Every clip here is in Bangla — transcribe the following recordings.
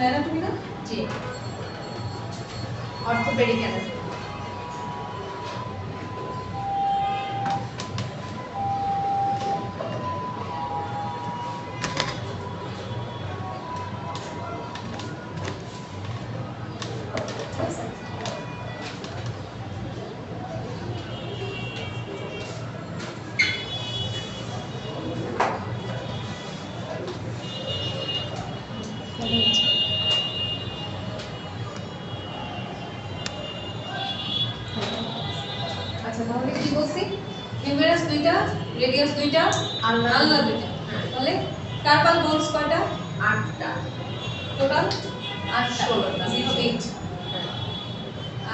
অ্যানাটমি না? জি, অর্থোপেডিক অ্যানাটমি। আচ্ছা তাহলে কি বলছি? হিউমেরাস দুইটা, রেডিয়াস দুইটা, আলনা দুইটা। তাহলে কার্পাল বোনস কয়টা? 8টা। টোটাল 8টা, 16টা। 08।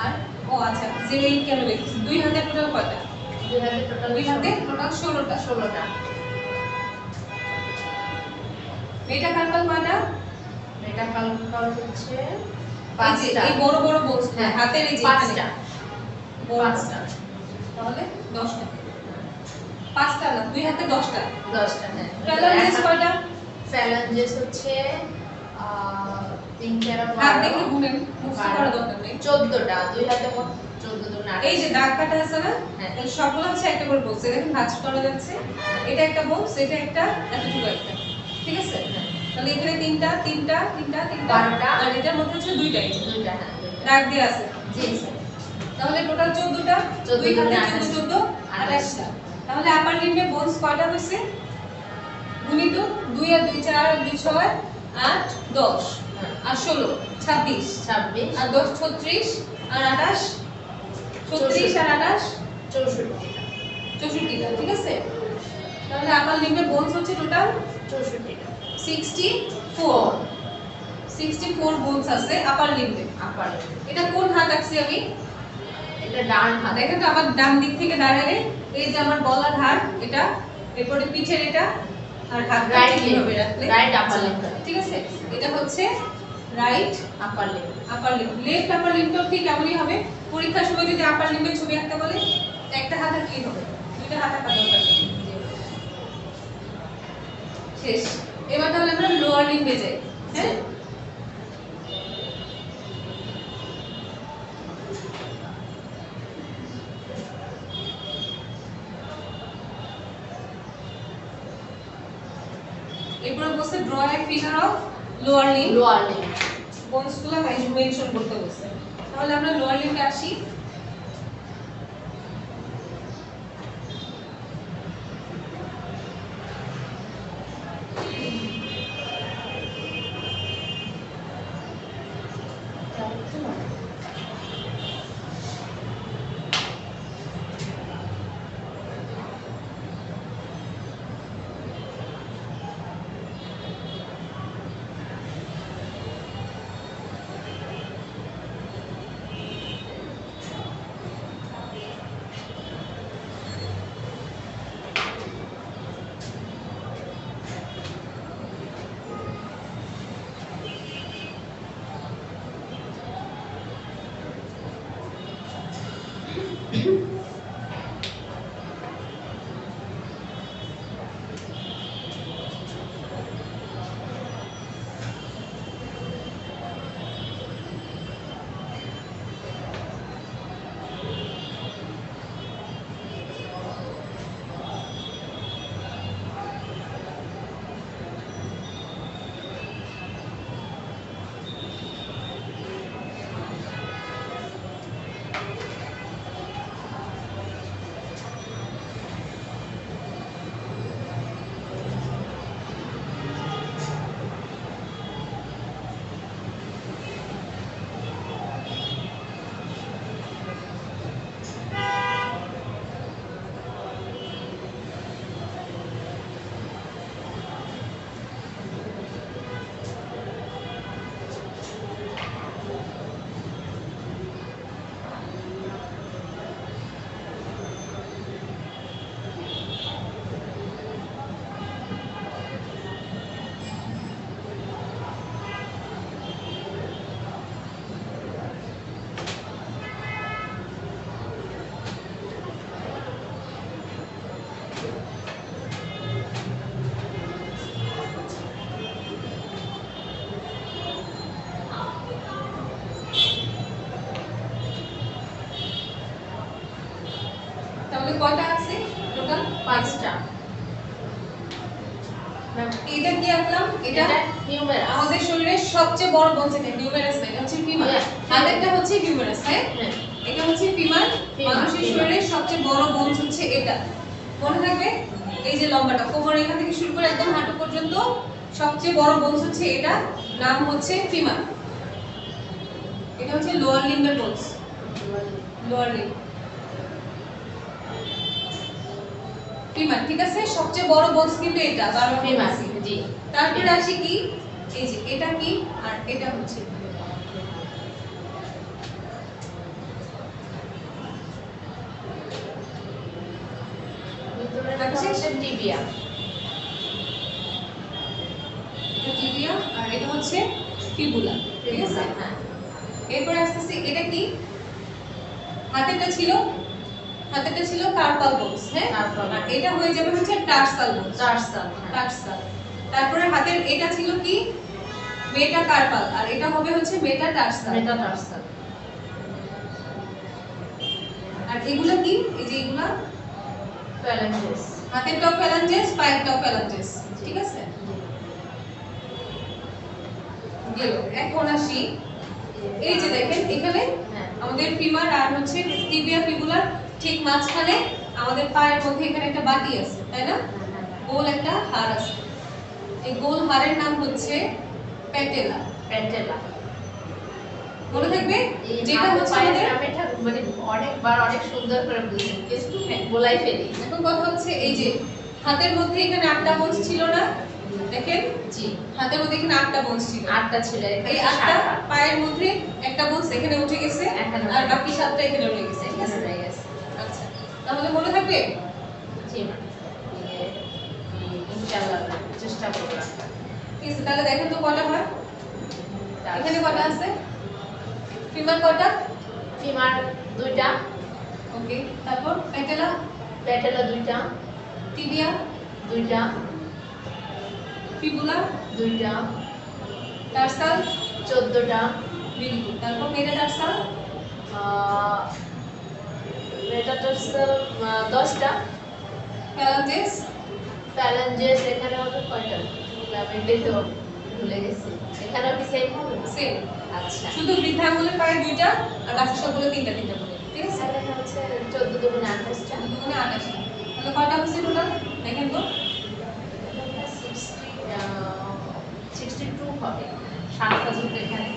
আর ও আচ্ছা 08 কেন লিখছি? দুই হাতে টোটাল কয়টা? দুই হাতে টোটাল 16টা। 16টা। মেটা কার্পাল কয়টা? এটা কালকাল হচ্ছে এই যে 5টা। এই বড় বড় বোনস হ্যাঁ, হাতের এই যে 5টা। 5টা। তাহলে 10টা। 5টা না, দুই হাতে 10টা। 10টা, হ্যাঁ। ফ্যালাঞ্জেস কয়টা? ফ্যালাঞ্জেস হচ্ছে 3 4 হাত দেখে গুনেন, মুখস্থ করার দরকার নেই। 14টা। দুই হাতে মোট 14 দুগুণে 28। এই যে দাগ কাটা আছে না? হ্যাঁ। তাহলে সবগুলো হচ্ছে একটা করে বক্স। দেখেন ভাঁজ করা যাচ্ছে। এটা একটা বক্স, এটা একটা, এতটুকু একটা। ঠিক আছে? তাহলে এখানে তিনটা, 12টা। আর এটার মধ্যে হচ্ছে দুইটাই। দুইটা, হ্যাঁ, দুইটা। দাগ দিয়ে আছে। জি স্যার। তাহলে টোটাল 14টা, 14 দুই হাতে দুগুণে 14, 28টা। তাহলে আপার লিম্বে বোনস কয়টা হইছে? গুণিত 2 আর 2 4 আর 2 6 8 10 আর 16 26 26 আর 10 36 আর 28 36 আর 28 64টা। 64টা। ঠিক আছে? তাহলে আপার লিম্বে বোনস হচ্ছে টোটাল 64টা। 64 64 বোনস আছে আপার লিম্বে। আপার। এটা কোন হাত আঁকছি আমি? এটা ডান হাত। দেখেন তো আমার ডান দিক থেকে দাঁড়ালে এই যে আমার গলার হাড় এটা, এরপরে পিঠের এটা, আর হাত রাইট কিভাবে রাখলে? Right upper limb. ঠিক আছে? এটা হচ্ছে রাইট আপার লিম্ব। আপার লিম্ব। লেফট আপার লিম্বটাও ঠিক এমনই হবে। পরীক্ষার সময় যদি আপার লিম্বের ছবি আঁকতে বলে, একটা হাত আঁকলেই হবে, দুইটা হাত আঁকা দরকার নেই। শেষ। এবার তাহলে আমরা লোয়ার লিম্বে যাই। হ্যাঁ, এরপরে বলছে draw a figure of lower limb. Lower limb. বোনসগুলো মেনশন করতে বলছে। তাহলে আমরা লোয়ার লিম্বে আসি। তাহলে কয়টা আছে টোটাল? 5টা। এটা কি আঁকলাম? এটা হিউমেরাস। আমাদের শরীরের সবচেয়ে বড় বোন যেটা হিউমেরাস, এটা হচ্ছে ফিমার। হাতেরটা হচ্ছে হিউমেরাস, হ্যাঁ এটা হচ্ছে ফিমার। মানুষের শরীরের সবচেয়ে বড় বোন হচ্ছে এটা, মনে থাকবে। এই যে লম্বাটা কোমর এখান থেকে শুরু করে একদম হাঁটু পর্যন্ত সবচেয়ে বড় বোন হচ্ছে এটা, নাম হচ্ছে ফিমার। এটা হচ্ছে লোয়ার লিম্বের বোনস, লোয়ার লিম্ব ফিমার, ঠিক আছে। সবচেয়ে বড় বোনস কিন্তু এটা, বারবার ফিমার। বলছি। জি। তারপরে আসি কি, এই যে এটা কি আর এটা হচ্ছে টিবিয়া। এটা টিবিয়া আর এটা হচ্ছে ফিবুলা, ঠিক আছে। হ্যাঁ। এরপরে আসতেছি, এটা কি? হাতেরটা ছিল কার্পাল বোনস, হ্যাঁ। Carpal আর এটা হয়ে যাবে হচ্ছে টার্সাল বোনস, টার্সাল। টার্সাল। তারপরে হাতের এটা ছিল কি? মেটাকার্পাল, আর এটা হবে হচ্ছে মেটাটার্সাল। মেটাটার্সাল। আর এগুলা কি? এই যে এগুলা ফ্যালাঞ্জেস। হাতেরটাও ফ্যালাঞ্জেস, পায়েরটাও ফ্যালাঞ্জেস, ঠিক আছে। গেল। এখন আসি, এই যে দেখেন এখানে আমাদের ফিমার আর হচ্ছে টিবিয়া ফিবুলার ঠিক মাঝখানে আমাদের পায়ের মধ্যে এখানে একটা বাটি আছে, তাই না? গোল একটা হাড় আছে, এই গোল হাড়ের নাম হচ্ছে প্যাটেলা। প্যাটেলা। মনে থাকবে যেটা হচ্ছে আমাদের, মানে অনেকবার অনেক সুন্দর করে বুঝেন, কিন্তু বলাই ফেলি। এখন কথা হচ্ছে এই যে হাতের মধ্যে এখানে 8টা বোনস ছিল না, দেখেন। জি। হাতের মধ্যে এখানে 8টা বোনস ছিল, 8টা ছিল। এই 8টা পায়ের মধ্যে একটা বোনস এখানে উঠে গেছে আর বাকি 7টা এখানে রয়ে গেছে, ঠিক আছে। আচ্ছা, তাহলে মনে থাকবে? জি ম্যাম, ইনশাআল্লাহ চেষ্টা করব। ঠিক আছে, তাহলে দেখেন তো কয়টা হয়। এখানে কয়টা আছে? ফিমার কয়টা? ফিমার 2টা। ওকে, তারপর প্যাটেলা? প্যাটেলা 2টা। টিবিয়া 2টা। ফিবুলা 2টা। টার্সাল 14টা। Very good. তারপর মেটাটার্সাল? মেটাটার্সাল 10টা। ফ্যালাঞ্জেস? ফ্যালাঞ্জেস এখানে হবে কয়টা? এটাই তো ভুলে গেছি। এখানেও কি সেম হবে? সেম। আচ্ছা। শুধু বৃদ্ধাঙ্গুলের পায়ে 2টা আর বাকি সবগুলো 3টা করে, ঠিক আছে। এখানে হচ্ছে 14 দুগুণে 28টা। দুগুণে 28টা। তাহলে কয়টা হচ্ছে টোটাল দেখেন তো? 62 হবে। 7টা যুক্ত এখানে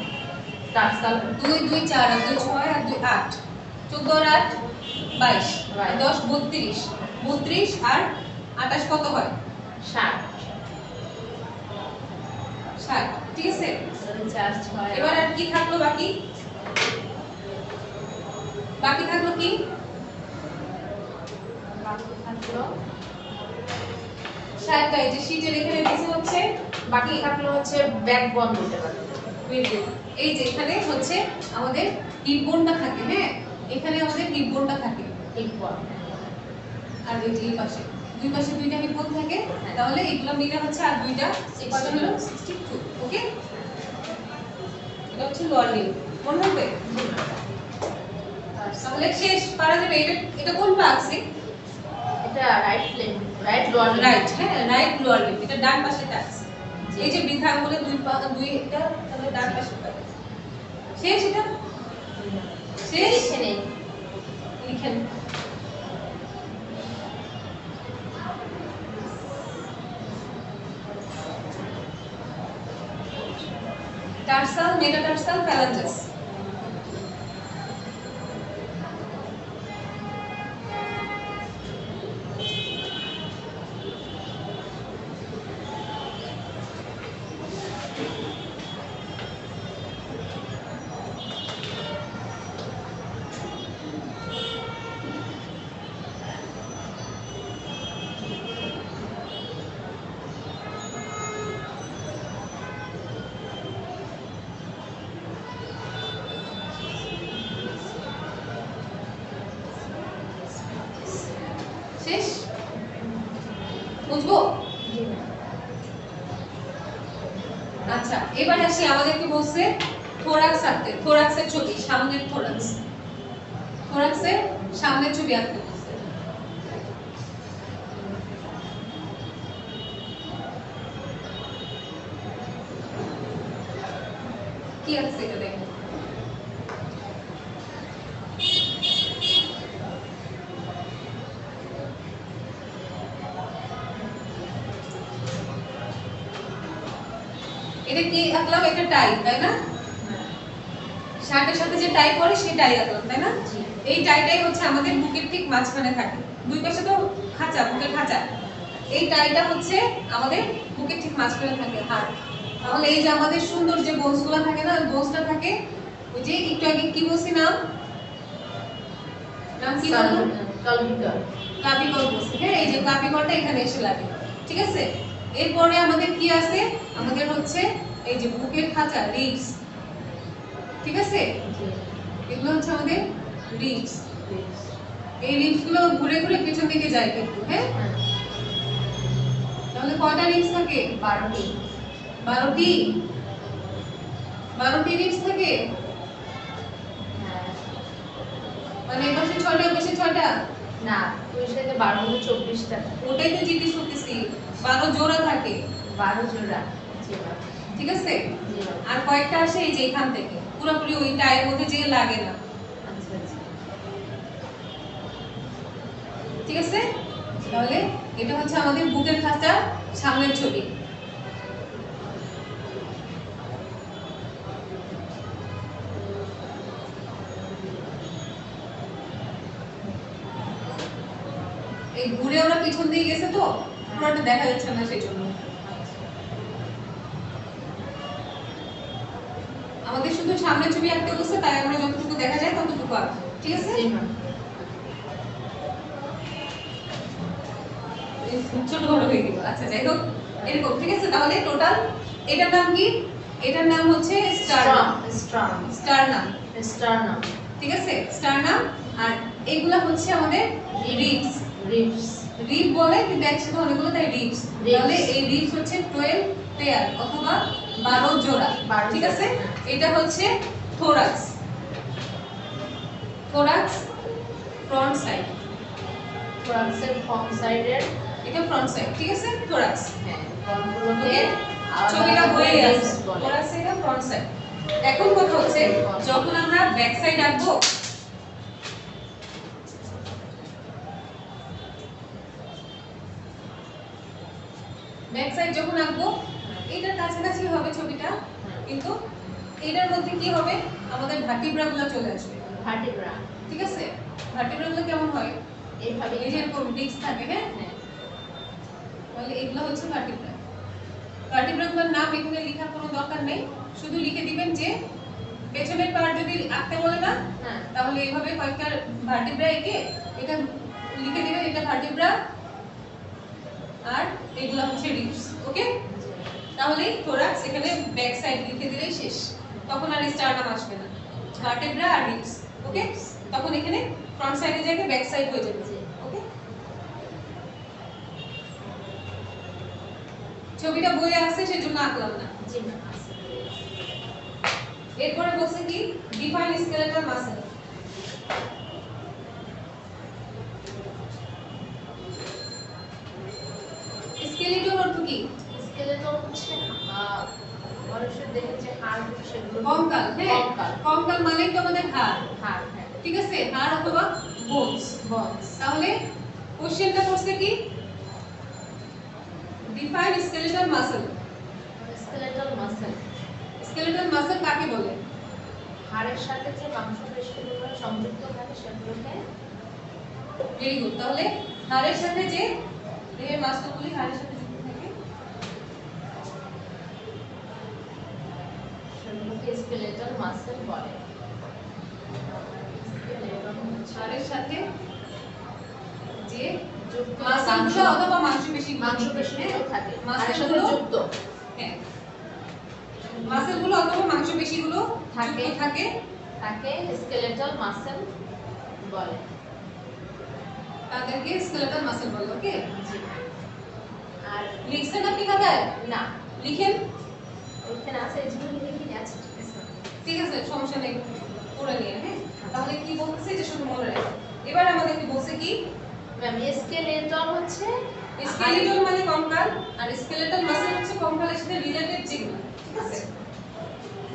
টার্সাল 2 2 4 আর 2 6 আর 2 8, 14 আর 8 22 আর 10 32, 32 আর 28 কত হয়? 60। 60, ঠিক আছে। 4 6। এবার আর কি থাকলো বাকি? বাকি থাকলো কি? বাকি থাকলো 60টা, এই যে শীটের এখানে দিছে হচ্ছে বাকি থাকলো হচ্ছে ব্যাকবোন বলতে পারো। এই যে এখানে হচ্ছে আমাদের হিপ বোনটা থাকে, হ্যাঁ এখানে আমাদের হিপ বোনটা থাকে, হিপ বোন। আর এই যে এই পাশে দুই পাশে 2টা হিপ বোন থাকে, তাহলে এগুলো মিলে হচ্ছে আর 2টা 6 হলো 62। ওকে, এটা হচ্ছে লোয়ার লিম্ব, মনে হবে। তাহলে শেষ পারা যাবে। এটা কোন পা আছে? এটা right leg, right lower leg. Right, হ্যাঁ রাইট লোয়ার লিম্ব, এটা ডান পাশেটা আছে। এই যে বৃদ্ধাঙ্গুলের দুই পা, দুইটা তাহলে ডান পাশেটা শেষ। এটা শেষ, এখানে লিখেন। টার্সাল, মেটাটার্সাল, ফ্যালাঞ্জেস। শেষ, বুঝবো? আচ্ছা, এবার আসি আমাদেরকে বলছে থোরাক্স আঁকতে। থোরাক্সের ছবি, সামনের থোরাক্স, থোরাক্সের সামনের ছবি আঁকতে বলছে। এটা কি আঁকলাম? একটা টাই, তাই না? শার্টের সাথে যে টাই পরে সেই টাই আঁকলাম, তাই না? এই টাইটাই হচ্ছে আমাদের বুকের ঠিক মাঝখানে থাকে। দুই পাশে তো খাঁচা, বুকের খাঁচা। এই টাইটা হচ্ছে আমাদের বুকের ঠিক মাঝখানে থাকে, হাড়। তাহলে এই যে আমাদের সুন্দর যে বোনসগুলো থাকে না, ওই বোনসটা থাকে ওই যে একটু আগে কি বলছি নাম? নাম কি বললাম? ক্লাভিকল। ক্লাভিকল বলছি। হ্যাঁ, এই যে ক্লাভিকলটা এখানে এসে লাগে, ঠিক আছে? এরপরে আমাদের কি আছে? আমাদের হচ্ছে এই যে বুকের খাঁচা, রিবস, ঠিক আছে? এগুলো হচ্ছে আমাদের রিবস। এই রিবস গুলো ঘুরে ঘুরে পিছন দিকে যায় কিন্তু, হ্যাঁ? তাহলে কয়টা রিবস থাকে? 12টি। 12টি? 12টি রিবস থাকে? মানে এই পাশে 6টা, ওই পাশে 6টা? না, ওই সাথে 12 গুণ 24টা। ওটাই তো জিজ্ঞেস করতেছি। 12 জোড়া থাকে, 12 জোড়া। জি ম্যাম। ঠিক আছে? জি ম্যাম। আর কয়েকটা আসে এই যে এখান থেকে, পুরোপুরি ওই টায়ের মধ্যে যে লাগে না, আচ্ছা আচ্ছা। ঠিক আছে? তাহলে এটা হচ্ছে আমাদের বুকের খাঁচা সামনের ছবি। এই ঘুরে ওরা পিছন দিয়ে গেছে তো পুরোটা দেখা যাচ্ছে না, সেই জন্য। আমাদের শুধু সামনের ছবি আঁকতে বলছে, তাই আমরা যতটুকু দেখা যায় ততটুকু আঁকবো, ঠিক আছে? জি ম্যাম। ছোট বড় হয়ে গেল। আচ্ছা, যাই হোক, এরকম, ঠিক আছে? তাহলে টোটাল এটার নাম কি? এটার নাম হচ্ছে স্টারনাম। Sternum, sternum. ঠিক আছে? স্টারনাম। আর এগুলা হচ্ছে আমাদের রিবস। রিবস। রিব বলে কিন্তু একসাথে অনেকগুলো, তাই রিবস। তাহলে এই রিবস হচ্ছে 12 পেয়ার অথবা 12 জোড়া, ঠিক আছে? এটা হচ্ছে থোরাক্স। Thorax front side. থোরাক্সের ফ্রন্ট সাইডের, এটা ফ্রন্ট সাইড, ঠিক আছে? থোরাক্স। হ্যাঁ, কোনগুলোকে ছবিটা বয়ে আছে, থোরাক্স এটা ফ্রন্ট সাইড। এখন কথা হচ্ছে যখন আমরা ব্যাক সাইড আঁকবো, ব্যাক সাইড যখন আঁকবো এটার কাছাকাছি হবে ছবিটা, কিন্তু এটার মধ্যে কি হবে? আমাদের ভার্টিব্রাগুলো চলে আসবে। ভার্টিব্রা, ঠিক আছে? ভার্টিব্রাগুলো কেমন হয়? এইভাবে এই যে এরকম ডিস্ক থাকে, হ্যাঁ? তাহলে এগুলো হচ্ছে ভার্টিব্রা। ভার্টিব্রাগুলোর নাম এখানে লেখার কোনো দরকার নেই, শুধু লিখে দিবেন যে পেছনের পার্ট যদি আঁকতে বলে না, তাহলে এইভাবে কয়েকটা ভার্টিব্রা এঁকে এটা লিখে দিবেন, এটা ভার্টিব্রা আর এগুলো হচ্ছে রিবস। ওকে? তাহলে থোরাক্স এখানে ব্যাক সাইড লিখে দিলেই শেষ, তখন আর স্টারনাম আসবে না, ভার্টিব্রা আর রিবস। ওকে? তখন এখানে ফ্রন্ট সাইডে জায়গায় ব্যাক সাইড হয়ে যাবে। ওকে? ছবিটা বইয়ে আছে সেজন্য আঁকলাম না। জি ম্যাম। এরপরে বলছে কি ডিফাইন স্কেলেটাল মাসল। স্কেলেটন অর্থ কি? স্কেলেটন হচ্ছে মানুষের দেহে যে হাড় সেগুলো, কঙ্কাল। হ্যাঁ, কঙ্কাল মানে তো আমাদের হাড়, হাড়, হ্যাঁ, ঠিক আছে? হাড় অথবা বোনস। তাহলে কোশ্চেনটা করছে কি define skeletal muscle. Skeletal muscle, skeletal muscle কাকে বলে? হাড়ের সাথে যে মাংসপেশিগুলো সংযুক্ত থাকে সেগুলোকে। Very good. তাহলে হাড়ের সাথে যে দেহের মাংসগুলি হাড়ের সাথে যুক্ত থাকে সেগুলোকে স্কেলেটাল মাসল বলে। হাড়ের সাথে যে যুক্ত মাংসগুলো অথবা মাংসপেশিগুলো থাকে, হাড়ের সাথে মাংসগুলো যুক্ত, হ্যাঁ, মাসলগুলো অথবা মাংসপেশিগুলো থাকে থাকে তাকে স্কেলেটাল মাসল বলে। তাদেরকে স্কেলেটাল মাসল বলে। ওকে? আর লিখছেন আপনি খাতায়? না, লিখেন। ওইখানে আছে, এই জন্য লিখে আছে। ঠিক আছে, সমস্যা নেই, পড়ে নিয়ে। হ্যাঁ, তাহলে কি বলতেছে যে শুধু মনে রাখবেন। এবার আমাদেরকে বলছে কি ম্যাম, স্কেলেটন হচ্ছে স্কেলেটন মানে কঙ্কাল, আর স্কেলেটাল মাসল হচ্ছে কঙ্কালের সাথে রিলেটেড যেগুলো, ঠিক আছে?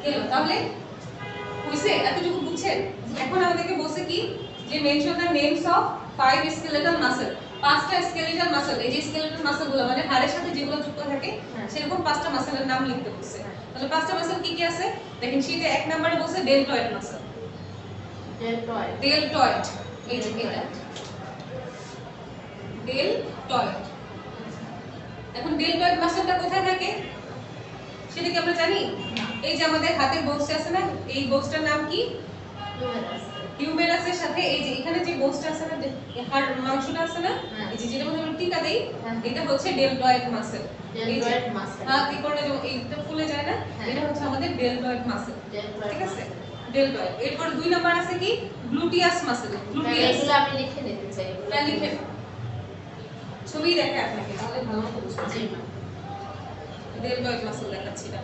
গেল। তাহলে হইছে? এতটুকু বুঝছেন? এখন আমাদেরকে বলছে কি যে mention the names of 5 skeletal muscle. পাঁচটা স্কেলেটাল মাসল, এই যে স্কেলেটাল মাসলগুলো মানে হাড়ের সাথে যেগুলো যুক্ত থাকে সেরকম পাঁচটা মাসলের নাম লিখতে বলছে। তাহলে পাঁচটা মাসল কি কি আছে দেখেন, শীটে এক নম্বরে বলছে ডেলটয়েড মাসল। ডেলটয়েড, এই যে এটা ডেলটয়েড। এখন ডেলটয়েড মাসলটা কোথায় থাকে সেটা কি আমরা জানি? এই যে আমাদের হাতের বোনসটা আছে না, এই বোনসটার নাম কি? হিউমেরাসের সাথে এই যে এখানে যে বোনসটা আছে না, যে হাড় মাংসটা আছে না, এই যে যেটা মধ্যে আমরা টিকা দেই, এটা হচ্ছে ডেলটয়েড মাসল। ডেলটয়েড মাসল হাত কি করলে যে এইটা ফুলে যায় না, এটা হচ্ছে আমাদের ডেলটয়েড মাসল। ঠিক আছে, ডেলটয়েড। এরপর দুই নাম্বার আছে কি? Gluteus muscle. গ্লুটিয়াস, এগুলো আমি লিখে নিতে চাই। এটা লিখে ছবি দেখে আপনাকে তাহলে ভালো মতো বুঝবেন। জি মা। ডেলটয়েড মাসল দেখাচ্ছি না।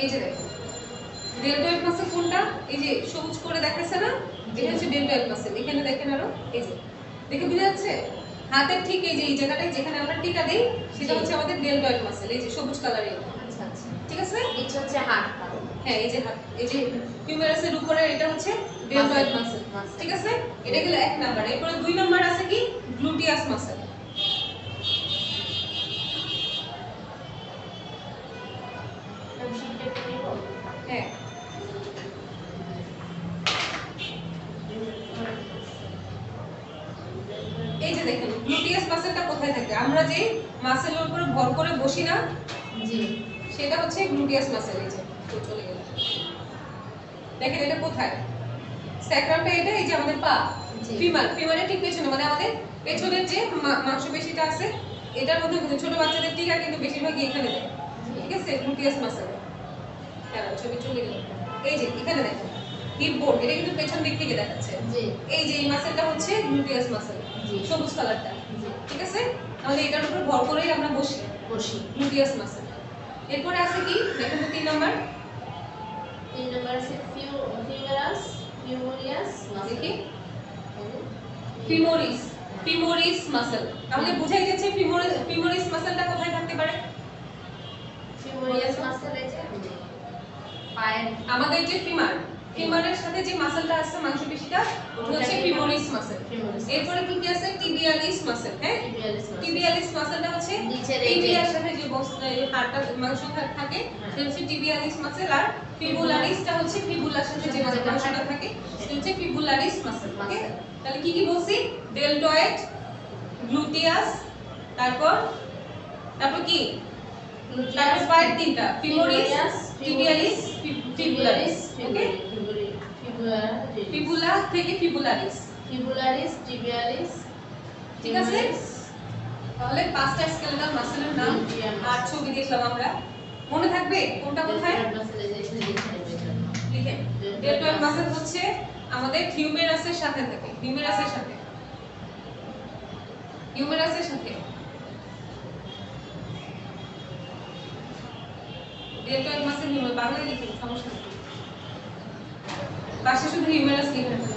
এই যে দেখো ডেলটয়েড মাসল কোনটা, এই যে সবুজ করে দেখাচ্ছে না, এটা হচ্ছে ডেলটয়েড মাসল। এখানে দেখেন আরো, এই যে দেখে বুঝা যাচ্ছে হাতের ঠিক এই যে এই জায়গাটায় যেখানে আমরা টিকা দেই সেটা হচ্ছে আমাদের ডেলটয়েড মাসল, এই যে সবুজ কালারের। আচ্ছা আচ্ছা, ঠিক আছে, এটা হচ্ছে হাত। হ্যাঁ এই যে হাত, এই যে হিউমেরাসের উপরে এটা হচ্ছে ডেলটয়েড মাসল। ঠিক আছে, এটা গেল এক নাম্বার। এরপরে দুই নাম্বার আছে কি? Gluteus muscle. হ্যাঁ এই যে দেখেন গ্লুটিয়াস মাসলটা কোথায় থাকে, আমরা যে মাসলের উপর ভর করে বসি না, জি, সেটা হচ্ছে গ্লুটিয়াস মাসল। এই যে তো চলে গেল, দেখেন এটা কোথায়? স্যাক্রামটা এটা, এই যে আমাদের পা, ফিমার, ফিমারের ঠিক পেছনে মানে আমাদের পেছনের যে মাংসপেশিটা আছে এটার মধ্যে ছোট বাচ্চাদের টিকা কিন্তু বেশিরভাগই এখানে দেয়। ঠিক আছে, গ্লুটিয়াস মাসল। হ্যাঁ ছবি চলে গেল, এই যে এখানে দেখেন হিপ বোন, এটা কিন্তু পেছন দিক থেকে দেখাচ্ছে। জি, এই যে এই মাসলটা হচ্ছে গ্লুটিয়াস মাসল, জি, সবুজ কালারটা। জি, ঠিক আছে, তাহলে এটার উপর ভর করেই আমরা বসি, বসি। Gluteus muscle. এরপরে আছে কি দেখেন তো 3 নাম্বার, 3 নাম্বার আছে ফিমোরিয়াস মাসল। দেখি ফিমোরিস, ফিমোরিস মাসল। তাহলে বোঝাই যাচ্ছে ফিমোরিস মাসলটা কোথায় থাকতে পারে? ফিমোরিয়াস মাসল এই যে পায়ের আমাদের যে ফিমার, ফিমারের সাথে যে মাসলটা আছে মাংসপেশিটা ওটা হচ্ছে ফিমোরিস মাসল। এরপরে কি কি আছে? টিবিয়ালিস মাসল। হ্যাঁ, টিবিয়ালিস মাসলটা হচ্ছে টিবিয়ার সাথে যে হাড়টা মাংস থাকে সেটা হচ্ছে টিবিয়ালিস মাসল, আর ফিবুলারিসটা হচ্ছে ফিবুলার সাথে যে মাংসটা থাকে সেটা হচ্ছে ফিবুলারিস মাসল। ওকে, তাহলে কি কি বলছি? ডেলটয়েড, গ্লুটিয়াস, তারপর কি? তারপর পায়ের তিনটা, ফিমোরিস, টিবিয়ালিস, ফিবুলারিস। ওকে, ফিবুলা থেকে ফিবুলারিস, টিবিয়ালিস। ঠিক আছে। তাহলে পাঁচটা স্কেলেটাল মাসলের নাম আর ছবি দেখলাম আমরা, মনে থাকবে কোনটা কোথায় লিখে? ডেলটয়েড মাসল হচ্ছে আমাদের হিউমেরাসের সাথে থাকে, হিউমেরাসের সাথে, হিউমেরাসের সাথে ডেলটয়েড মাসল। বাংলায় লিখে সমস্যা নেই, পাশে শুধু হিউমেরাস লিখে রাখতে।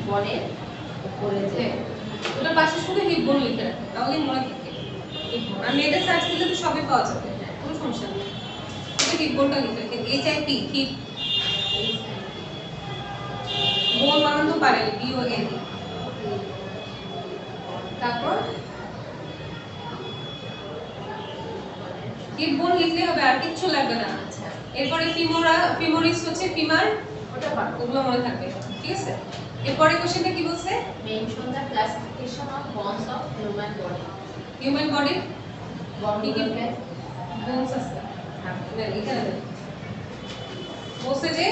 বনের উপরে যে ওটা পাশে শুধু হিপ বোন লিখে রাখবে তাহলে মনে থাকে। আর নেটে সার্চ দিলে তো সবই পাওয়া যাবে, কোনো সমস্যা নেই। শুধু হিপ বোনটা লিখে রাখেন, HIP, হিপ বোন বানানো পারেন, BON। তারপর হিপ বোন লিখলে হবে, আর কিচ্ছু লাগবে না। এরপরে ফিমোরিস হচ্ছে ফিমার, ওটা পারবো, ওগুলো মনে থাকবে। ঠিক আছে, এরপরে কোশ্চেনটা কি বলছে? Mention the classification of bones of human body. Human বডির বডিতে বোনস আছে, এখানে বলছে যে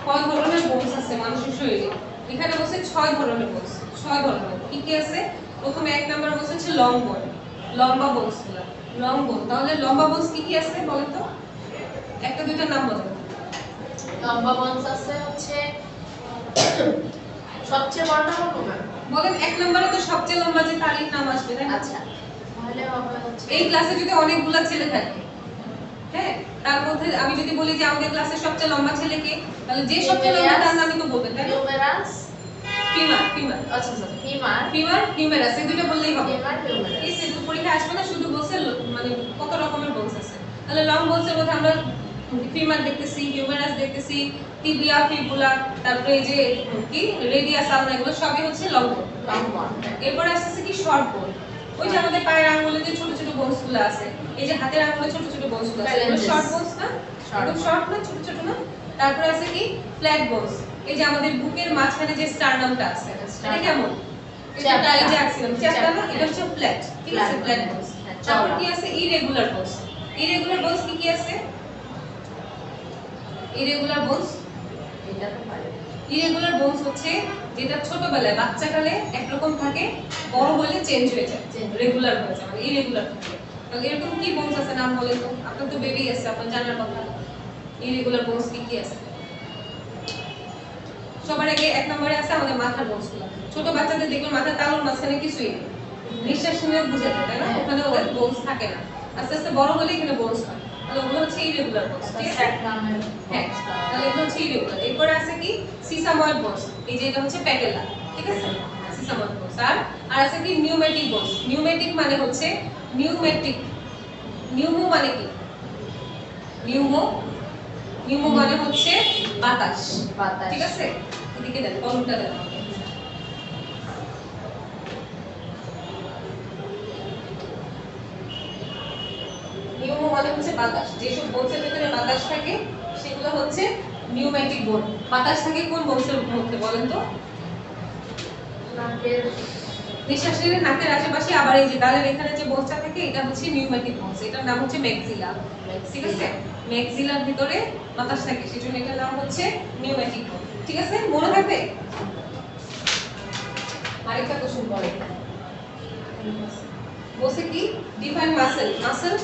কয় ধরনের বোনস আছে মানুষের শরীরে। এখানে বলছে 6 ধরনের বোনস, 6 ধরনের। কি কি আছে? প্রথমে 1 নাম্বার বলছে হচ্ছে লং বোন, লম্বা বোনস গুলো, লং বোন। তাহলে লম্বা বোনস কি কি আছে বলেন তো? একটা দুইটার নাম বলেন। লম্বা বোনস আছে হচ্ছে সবচেয়ে বড়টা কোনটা ম্যাম? বলেন এক নম্বরে তো সবচেয়ে লম্বা যে তারই নাম আসবে তাই না? আচ্ছা তাহলে হবে হচ্ছে এই ক্লাসে যদি অনেকগুলা ছেলে থাকে, হ্যাঁ, তার মধ্যে আমি যদি বলি যে আমাদের ক্লাসের সবচেয়ে লম্বা ছেলে কে, তাহলে যে সবচেয়ে লম্বা তার নামই তো বলবেন তাই না? হিউমেরাস। ফিমার, ফিমার, আচ্ছা আচ্ছা ফিমার, ফিমার, হিউমেরাস, এই দুটো বললেই হবে। Femur, humerus. এই সেটু পরীক্ষা আসবে না, শুধু বলছে মানে কত রকমের বোনস আছে। তাহলে লং বোনসের মধ্যে আমরা ফিমার দেখতেছি, হিউমেরাস দেখতেছি, টিবিয়া, ফিবুলা, তারপরে এই যে কি রেডিয়াস, আলনা, এগুলো সবই হচ্ছে লং বোন। লং বোন। এরপর আসছে কি শর্ট বোন। ওই যে আমাদের পায়ের আঙ্গুলে যে ছোট ছোট বোনস গুলো আছে, এই যে হাতের আঙ্গুলে ছোট ছোট বোনস গুলো আছে, এগুলো শর্ট বোনস না? একদম শর্ট না, ছোট ছোট না? তারপর আছে কি ফ্ল্যাট বোনস। এই যে আমাদের বুকের মাঝখানে যে স্টারনামটা আছে, এটা কেমন? এটা এই যে আক্সিলাম, চ্যাপ্টা না? এটা হচ্ছে ফ্ল্যাট, ঠিক আছে? Flat bones. তারপর কি আছে ইরেগুলার বোনস। ইরেগুলার বোনস কি কি আছে? ইরেগুলার বোনস, এটা তো পারে। ইরেগুলার বোনস হচ্ছে যেটা ছোটবেলায় বাচ্চাকালে একরকম থাকে, বড় হলে চেঞ্জ হয়ে যায়, রেগুলার হয়ে যায়, মানে ইরেগুলার থাকে। তাহলে এরকম কি বোনস আছে নাম বলেন তো? আপনার তো বেবি আছে, আপনার জানার কথা। ইরেগুলার বোনস কি কি আছে? সবার আগে এক নম্বরে আছে আমাদের মাথার বোনসগুলো। ছোট বাচ্চাদের দেখবেন মাথার তালুর মাঝখানে কিছুই নেই, নিঃশ্বাস নিয়ে বুঝে যায় তাই না? ওখানে ওদের বোনস থাকে না, আস্তে আস্তে বড় হলে এখানে বোনস হয়। তাহলে ওগুলো হচ্ছে ইরেগুলার বোনস, ঠিক আছে? হ্যাঁ, তাহলে এগুলো হচ্ছে ইরেগুলার। এরপর আছে কি সিসাময়েড বোনস, এই যে এটা হচ্ছে প্যাটেলা, ঠিক আছে? Sesamoid bones. আর আছে কি নিউমেটিক বোনস। নিউমেটিক মানে হচ্ছে নিউমেটিক, নিউমো মানে কি? নিউমো, নিউমো মানে হচ্ছে বাতাস, বাতাস। ঠিক আছে? এদিকে দেন, কলমটা দেন। নিউমো মানে হচ্ছে বাতাস, যেসব বোনসের ভিতরে বাতাস থাকে সেগুলো হচ্ছে নিউমেটিক বোন। বাতাস থাকে কোন বোনসের মধ্যে বলেন তো? নাকের নিঃশ্বাস নিলে নাকের আশেপাশে, আবার এই যে গালের এখানে যে বোনসটা থাকে এটা হচ্ছে নিউমেটিক বোনস, এটার নাম হচ্ছে ম্যাক্সিলা, ঠিক আছে? ম্যাক্সিলার ভিতরে বাতাস থাকে, সেজন্য এটার নাম হচ্ছে নিউমেটিক বোন, ঠিক আছে? মনে থাকবে? আরেকটা কোশ্চেন পড়ে বলছে কি ডিফাইন মাসেল। মাসেল,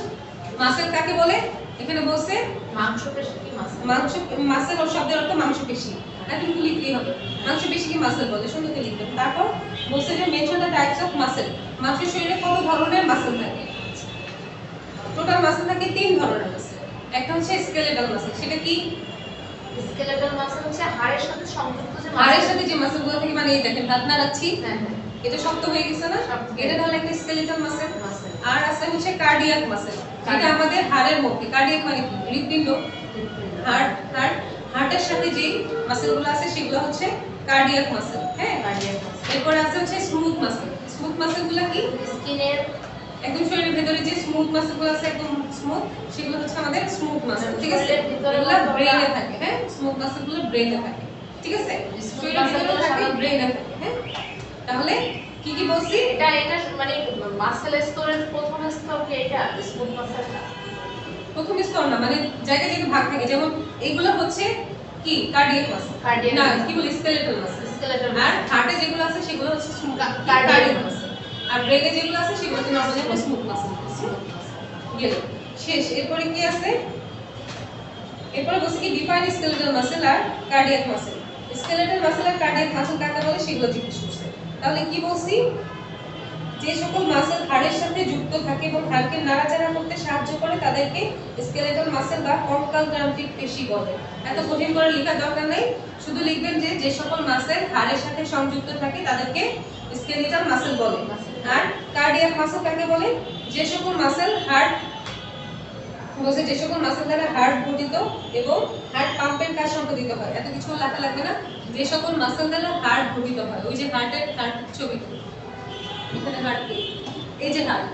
মাসেল কাকে বলে? এখানে বলছে মাংসপেশি কি মাসল? মাংস, মাসেল ও শব্দের অর্থ মাংসপেশি। এখন কি লিখলেই হবে, মাংসপেশি কি মাসেল বলে, সুন্দর করে লিখবেন। তারপর বলছে যে mention the types of muscle. মানুষের শরীরে কত ধরনের মাসেল থাকে? টোটাল মাসেল থাকে 3 ধরনের মাসেল। একটা হচ্ছে স্কেলেটাল মাসেল, সেটা কি? স্কেলেটাল মাসল হচ্ছে হাড়ের সাথে সংযুক্ত যে হাড়ের সাথে যে মাসেলগুলো থাকে, মানে এই দেখেন হাত নাড়াচ্ছি, হ্যাঁ হ্যাঁ এটা শক্ত হয়ে গেছে না? শক্ত। এটা তাহলে একটা স্কেলেটাল মাসেল। মাসল। আর আছে হচ্ছে কার্ডিয়াক মাসেল, এটা আমাদের হাড়ের মধ্যে। কার্ডিয়াক মানে কি? হৃৎপিণ্ড। হার্ট, হার্টের সাথে যে মাসেলগুলো আছে সেগুলো হচ্ছে কার্ডিয়াক মাসেল, হ্যাঁ? Cardiac muscle. এরপর আছে হচ্ছে স্মুথ মাসেল। স্মুথ মাসেলগুলো কি? স্কিনের একদম শরীরের ভিতরে যে স্মুথ মাসেলগুলো আছে একদম স্মুথ, সেগুলো হচ্ছে আমাদের স্মুথ মাসেল, ঠিক আছে? শরীরের ভিতরে এগুলো কতটা- ব্রেইনে থাকে, হ্যাঁ? স্মুথ মাসেলগুলো ব্রেইনে থাকে, ঠিক আছে? শরীরের ভিতরে মাসেলগুলো থাকে, সাধারণত- ব্রেইনে থাকে, হ্যাঁ? তাহলে কি কি বলছি? এটা এটা মানে মাসেল স্তরের প্রথম স্তর কি এটা স্মুথ মাসলটা? প্রথম স্তর না, মানে জায়গা জায়গা ভাগ থাকে। যেমন এগুলো হচ্ছে কি কার্ডিয়াক মাসেল, Cardiac না muscle। কি বলি স্কেলেটাল মাসেল। স্কেলেটাল আর হার্টে যেগুলো আছে সেগুলো হচ্ছে Cardiac কার্ডিয়াক মাসেল। আর ব্রেনে যেগুলো আছে সেগুলোকে নরমালি আমরা স্মুথ মাসেল বলছি। গেল শেষ। এরপরে কি আছে? এরপরে বলছি কি ডিফাইন স্কেলেটাল মাসেল আর কার্ডিয়াক মাসেল। স্কেলেটাল মাসেল আর কার্ডিয়াক মাসেল কাকে বলে সেগুলো জিজ্ঞেস করছে। তাহলে কি বলছি? যে সকল মাসেল হাড়ের সাথে যুক্ত থাকে এবং হাড়কে নাড়াচাড়া করতে সাহায্য করে তাদেরকে স্কেলেটাল মাসেল বা কঙ্কাল গ্রান্থিক পেশি বলে। এত কঠিন করে লেখার দরকার নেই, শুধু লিখবেন যে যে সকল মাসেল হাড়ের সাথে সংযুক্ত থাকে তাদেরকে স্কেলেটাল মাসেল বলে। আর কার্ডিয়াক মাসেল কাকে বলে? যে সকল মাসেল হার্ট বলছে যে সকল মাসেল দ্বারা হার্ট গঠিত এবং হার্ট পাম্পের কাজ সম্পাদিত হয়। এত কিছু লেখা লাগবে না, যে সকল মাসেল দ্বারা হার্ট গঠিত হয়। ওই যে হার্টের ছবি, এখানে হার্ট কি? এই যে হার্ট,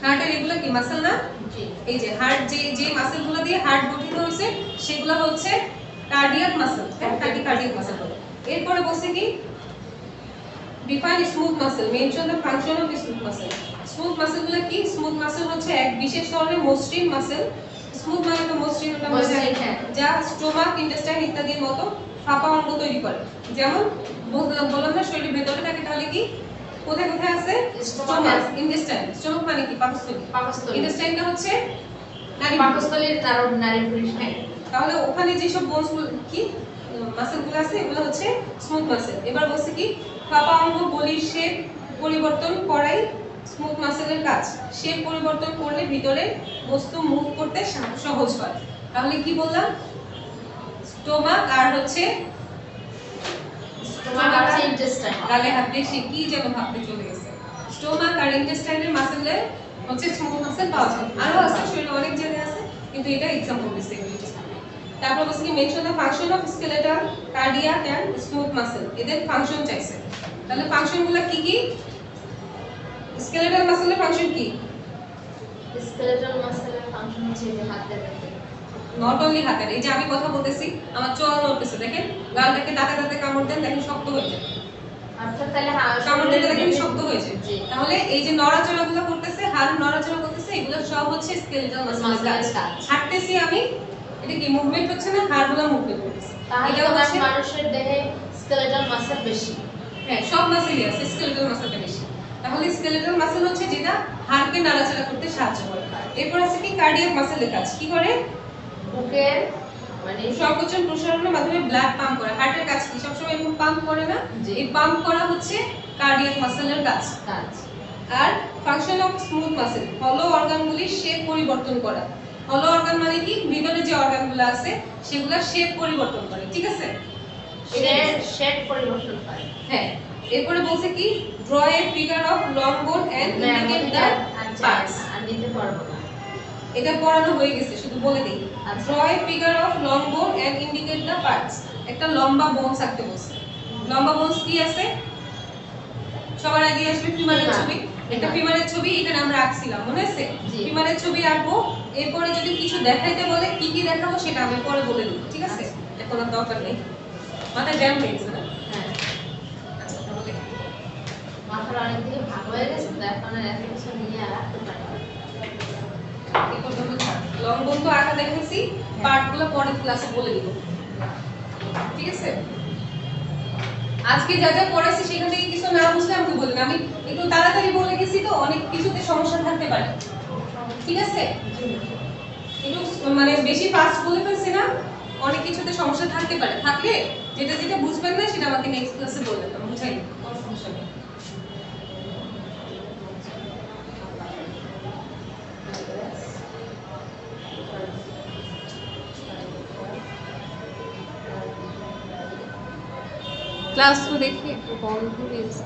হার্টের এগুলো কি মাসেল না? জি। এই যে হার্ট, যে যে মাসেলগুলো দিয়ে হার্ট গঠিত হয়েছে সেগুলো হচ্ছে কার্ডিয়াক মাসেল, হ্যাঁ? কার্ডিয়াক মাসেল বলে। এরপরে বলছে কি define smooth muscle, mention the function of smooth muscle. Smooth মাসেলগুলো কি? স্মুথ মাসেল হচ্ছে এক বিশেষ ধরনের মসৃণ মাসেল। স্মুথ মানে তো মসৃণ, ওটা আমরা জানি, মসৃণ, হ্যাঁ। যা স্টোমাক, ইন্টেস্টাইন ইত্যাদির মতো ফাঁপা অঙ্গ তৈরি করে। যেমন বললাম না শরীরের ভেতরে থাকে, তাহলে কি কোথায় কোথায় আছে? Stomach স্টোমাক, আছে। ইন্টেস্টাইন। স্টোমাক মানে কি? পাকস্থলী। পাকস্থলী। ইন্টেস্টাইনটা হচ্ছে নারী পাকস্থলীর নারী পুরুষ। হ্যাঁ, তাহলে ওখানে যেসব বোনস কি মাসেলগুলো আছে এগুলো হচ্ছে স্মুথ মাসেল। এবার বলছে কি ফাঁপা অঙ্গ বলির শেপ পরিবর্তন করাই স্মুথ মাসেলের কাজ। শেপ পরিবর্তন করলে ভিতরে বস্তু মুভ করতে সহজ হয়। তাহলে কি বললাম, স্টোমাক আর হচ্ছে গালে হাত দিয়ে সে কি যেন ভাবতে চলে গেছে। স্টোমাক আর ইন্টেস্টাইনের মাসেলে হচ্ছে স্মুথ মাসেল পাওয়া যায়। আরো আছে, শরীরে অনেক জায়গায় আছে, কিন্তু এটা एग्जांपल দিছে। তারপর বলছে কি mention the function of skeletal cardiac and smooth muscle. এদের ফাংশন চাইছে। তাহলে ফাংশনগুলো কি কি? স্কেলেটাল মাসেলের ফাংশন কি? স্কেলেটাল মাসেলের ফাংশন হচ্ছে যে হাতের নট অনলি হাতের, এই যে আমি কথা বলতেছি আমার চোয়াল নড়তেছে, দেখেন গালটাকে দাঁতে দাঁতে কামড় দেন, দেখেন শক্ত হয়ে যায়। অর্থাৎ তাহলে কামড় দিলে দেখেন শক্ত হয়ে যায়। তাহলে এই যে নড়াচড়াগুলো করতেছে, হাড় নড়াচড়া করতেছে, এগুলো সব হচ্ছে স্কেলেটাল মাসেলের কাজ। হাঁটতেছি আমি, এটা কি মুভমেন্ট হচ্ছে না, হাড়গুলো মুভমেন্ট করতেছে। তাহলে মানুষের দেহে স্কেলেটাল মাসেল বেশি। হ্যাঁ, সব মাসেলই আছে, স্কেলেটাল মাসেলটা বেশি। তাহলে স্কেলেটাল মাসেল হচ্ছে যেটা হাড়কে নাড়াচাড়া করতে সাহায্য করে। এরপর আছে কি কার্ডিয়াক মাসেলের কাজ। কি করে? বুকের মানে সংকোচন প্রসারণের মাধ্যমে ব্লাড পাম্প করে। হার্টের কাজ কি সবসময় এরকম পাম্প করে না? এই পাম্প করা হচ্ছে কার্ডিয়াক মাসেলের কাজ। আর ফাংশন অফ স্মুথ মাসেল হলো অর্গানগুলির শেপ পরিবর্তন করা। হলো অর্গান মানে কি? ভিতরে যে অর্গানগুলো আছে সেগুলোর শেপ পরিবর্তন করে, ঠিক আছে? শেপ পরিবর্তন করে। হ্যাঁ, এরপরে বলছে কি draw a figure of long বোন এন্ড ইন্ডিকেট দ্য পার্টস। আর দিতে পারবো না, এটা পড়ানো হয়ে গেছে, শুধু বলে দেই। Draw a figure of long বোন এন্ড ইন্ডিকেট দ্য পার্টস। একটা লম্বা বোনস আঁকতে বলছে। লম্বা বোনস কি আছে? সবার আগে আসবে ফিমারের ছবি। একটা ফিমারের ছবি এখানে আমরা আঁকছিলাম, মনে আছে? ফিমারের ছবি আঁকবো, এরপরে যদি কিছু দেখাইতে বলে কি কি দেখাবো সেটা আমি পরে বলে দেব, ঠিক আছে? এখন আর দরকার নেই, মাথায় জ্যাম হয়ে গেছে না? হ্যাঁ, আচ্ছা, তাহলে মাথার অনেক দিকে ভাগ হয়ে গেছে, তো এখন আর এত কিছু নিয়ে আর রাখতে পারি না। এই পর্যন্ত থাক। লং বোন তো আঁকা দেখাইছি, পার্টগুলো পরের ক্লাসে বলে দিব, ঠিক আছে? আজকে যা যা পড়াইছি সেখান থেকে কিছু না বুঝলে আমাকে বলবেন। আমি একটু তাড়াতাড়ি বলে গেছি তো অনেক কিছুতে সমস্যা থাকতে পারে, ঠিক আছে? একটু মানে বেশি ফাস্ট বলে ফেলছি না, অনেক কিছুতে সমস্যা থাকতে পারে। থাকলে যেটা যেটা বুঝবেন না সেটা আমাকে নেক্সট ক্লাসে বলবেন, আমি বুঝাই দেব, কোনো সমস্যা নেই। ক্লাস তো দেখি বন্ধ হয়ে গেছে।